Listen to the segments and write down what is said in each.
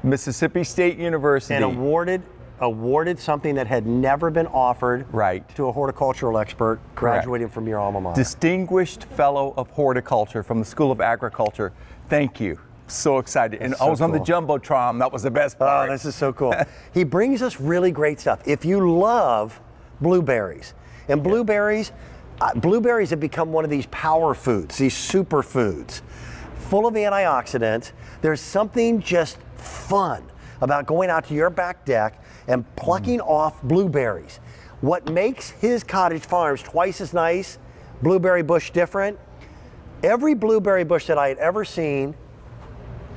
Mississippi State University. And awarded something that had never been offered to a horticultural expert graduating from your alma mater. Distinguished Fellow of Horticulture from the School of Agriculture. Thank you. So excited. And I was on the Jumbotron. That was the best part. Oh, this is so cool. He brings us really great stuff. If you love blueberries, and blueberries have become one of these power foods, these superfoods, full of antioxidants. There's something just fun about going out to your back deck and plucking off blueberries. What makes his cottage farms twice as nice, blueberry bush different, every blueberry bush that I had ever seen,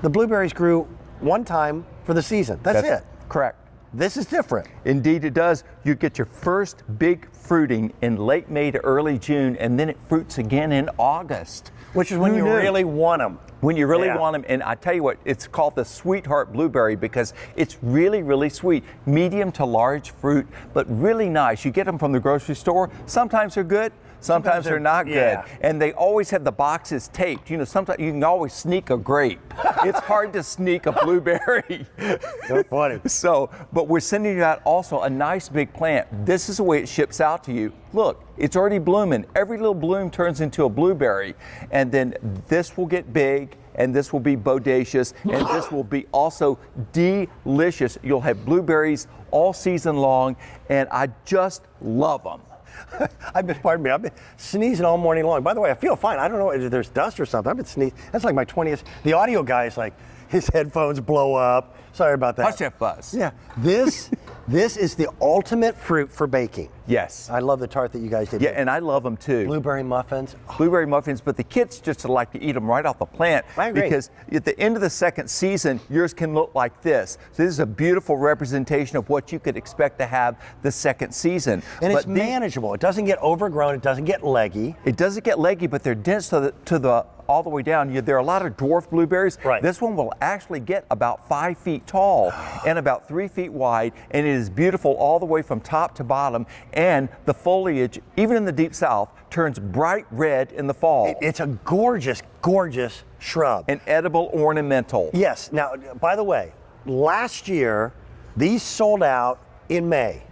the blueberries grew one time for the season. That's it. Correct. This is different. Indeed it does. You get your first big fruiting in late May to early June, and then it fruits again in August. Which is when you really want them. When you really want them. And I tell you what, it's called the Sweetheart Blueberry because it's really, really sweet. Medium to large fruit, but really nice. You get them from the grocery store. Sometimes they're good. Sometimes they're not good. And they always have the boxes taped. You know, sometimes you can always sneak a grape. It's hard to sneak a blueberry. So funny. So, but we're sending you out also a nice big plant. This is the way it ships out to you. Look, it's already blooming. Every little bloom turns into a blueberry. And then this will get big, and this will be bodacious, and this will be also delicious. You'll have blueberries all season long, and I just love them. I've been sneezing all morning long. By the way, I feel fine. I don't know if there's dust or something. I've been sneezing. That's like my 20th. The audio guy is like, his headphones blow up. Sorry about that. Hush that buzz. Yeah. This is the ultimate fruit for baking. Yes. I love the tart that you guys did. Yeah, and I love them too. Blueberry muffins. Blueberry muffins, but the kids just like to eat them right off the plant. I agree. Because at the end of the second season, yours can look like this. So this is a beautiful representation of what you could expect to have the second season. And it's manageable. It doesn't get overgrown. It doesn't get leggy. It doesn't get leggy, but they're dense to the all the way down. There are a lot of dwarf blueberries. Right. This one will actually get about 5 feet tall and about 3 feet wide, and it is beautiful all the way from top to bottom. And the foliage, even in the deep south, turns bright red in the fall. It's a gorgeous, gorgeous shrub. An edible ornamental. Yes. Now, by the way, last year, these sold out in May.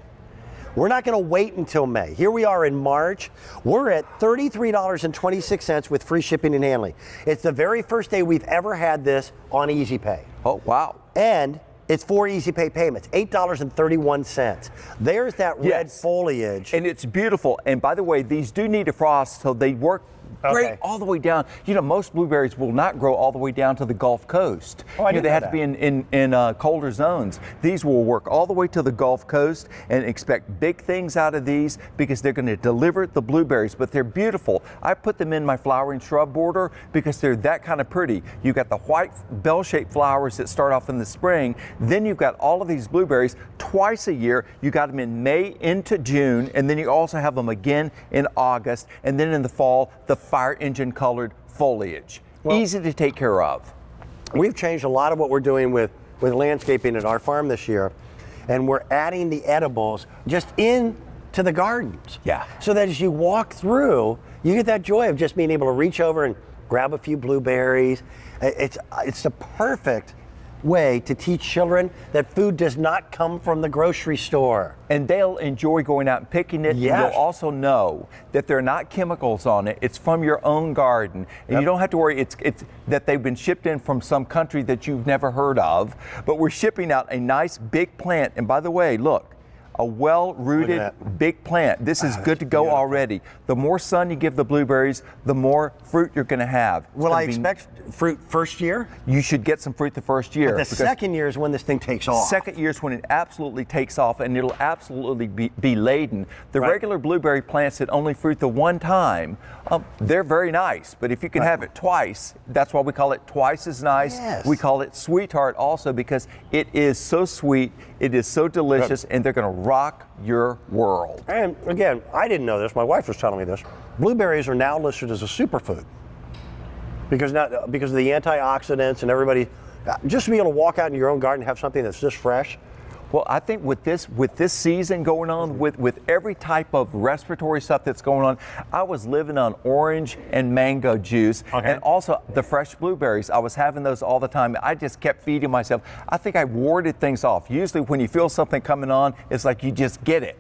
We're not going to wait until May. Here we are in March. We're at $33.26 with free shipping and handling. It's the very first day we've ever had this on Easy Pay. Oh, wow. And it's 4 Easy Pay payments, $8.31. There's that red foliage. And it's beautiful. And by the way, these do need a frost, so they work great all the way down. You know, most blueberries will not grow all the way down to the Gulf Coast. They have to be in colder zones. These will work all the way to the Gulf Coast, and expect big things out of these because they're going to deliver the blueberries, but they're beautiful. I put them in my flowering shrub border because they're that kind of pretty. You've got the white bell-shaped flowers that start off in the spring. Then you've got all of these blueberries twice a year. You got them in May into June, and then you also have them again in August, and then in the fall, the fire engine colored foliage. Easy to take care of. We've changed a lot of what we're doing with landscaping at our farm this year, and we're adding the edibles just into the gardens. Yeah. So that as you walk through, you get that joy of just being able to reach over and grab a few blueberries. It's the perfect way to teach children that food does not come from the grocery store. And they'll enjoy going out and picking it. Yes. And you'll also know that there are not chemicals on it. It's from your own garden. And you don't have to worry it's that they've been shipped in from some country that you've never heard of. But we're shipping out a nice big plant. And by the way, look, a well-rooted big plant. This is good to go already. The more sun you give the blueberries, the more fruit you're going to have. Will I expect fruit first year? You should get some fruit the first year. But the second year is when this thing takes off. Second year is when it absolutely takes off, and it'll absolutely be laden. The regular blueberry plants that only fruit the one time, they're very nice. But if you can have it twice, that's why we call it twice as nice. Yes. We call it Sweetheart also because it is so sweet, it is so delicious, and they're going to rock your world. And again, I didn't know this. My wife was telling me this. Blueberries are now listed as a superfood because of the antioxidants and everybody. Just to be able to walk out in your own garden and have something that's this fresh. Well, I think with this season going on, with every type of respiratory stuff that's going on, I was living on orange and mango juice, and also the fresh blueberries. I was having those all the time. I just kept feeding myself. I think I warded things off. Usually when you feel something coming on, it's like you just get it.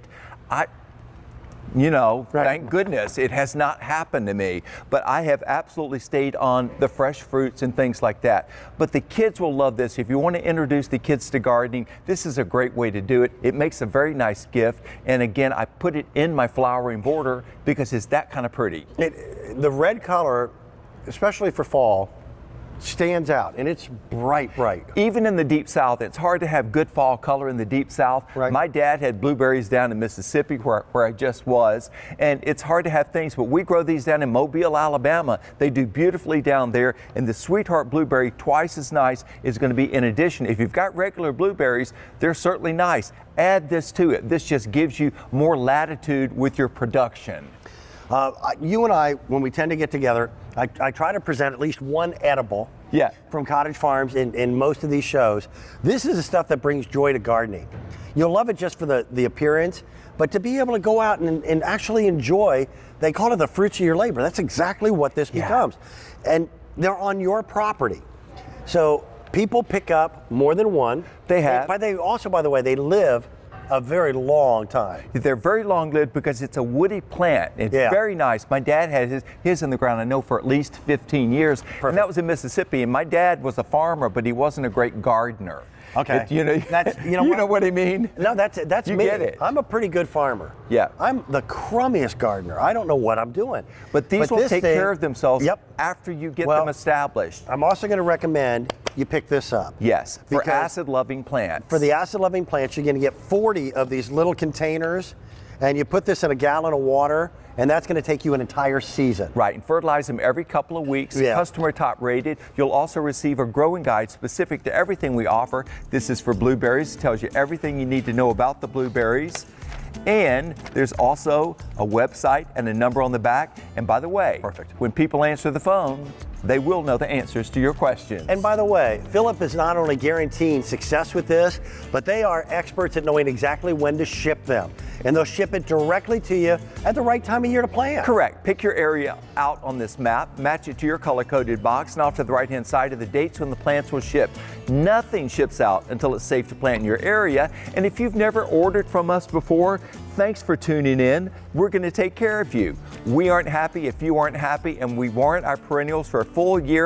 Thank goodness it has not happened to me, but I have absolutely stayed on the fresh fruits and things like that. But the kids will love this. If you want to introduce the kids to gardening, this is a great way to do it. It makes a very nice gift. And again, I put it in my flowering border because it's that kind of pretty. The red color, especially for fall, stands out, and it's bright. Even in the deep south, it's hard to have good fall color in the deep south. Right. My dad had blueberries down in Mississippi where I just was, and it's hard to have things, but we grow these down in Mobile, Alabama. They do beautifully down there, and the Sweetheart blueberry, twice as nice, is going to be in addition. If you've got regular blueberries, they're certainly nice. Add this to it. This just gives you more latitude with your production. You and I, when we tend to get together, I try to present at least one edible from Cottage Farms in most of these shows. This is the stuff that brings joy to gardening. You'll love it just for the appearance, but to be able to go out and actually enjoy, they call it the fruits of your labor. That's exactly what this becomes. And they're on your property. So people pick up more than one. They have. But they also, by the way, they live a very long time. They're very long-lived because it's a woody plant. It's very nice. My dad had his in the ground, I know, for at least 15 years. Perfect. And that was in Mississippi. And my dad was a farmer, but he wasn't a great gardener. Okay. You know what I mean? No, that's you me. Get it. I'm a pretty good farmer. Yeah. I'm the crummiest gardener. I don't know what I'm doing. But these will take care of themselves after you get them established. I'm also going to recommend you pick this up. Yes, for acid-loving plants. For the acid-loving plants, you're going to get 40 of these little containers, and you put this in a gallon of water, and that's going to take you an entire season. Right, and fertilize them every couple of weeks, customer top rated. You'll also receive a growing guide specific to everything we offer. This is for blueberries. It tells you everything you need to know about the blueberries. And there's also a website and a number on the back. And by the way, when people answer the phone, they will know the answers to your questions. And by the way, Philip is not only guaranteeing success with this, but they are experts at knowing exactly when to ship them. And they'll ship it directly to you at the right time of year to plant. Correct. Pick your area out on this map, match it to your color-coded box, and off to the right-hand side of the dates when the plants will ship. Nothing ships out until it's safe to plant in your area. And if you've never ordered from us before, thanks for tuning in. We're going to take care of you. We aren't happy if you aren't happy, and we warrant our perennials for a full year.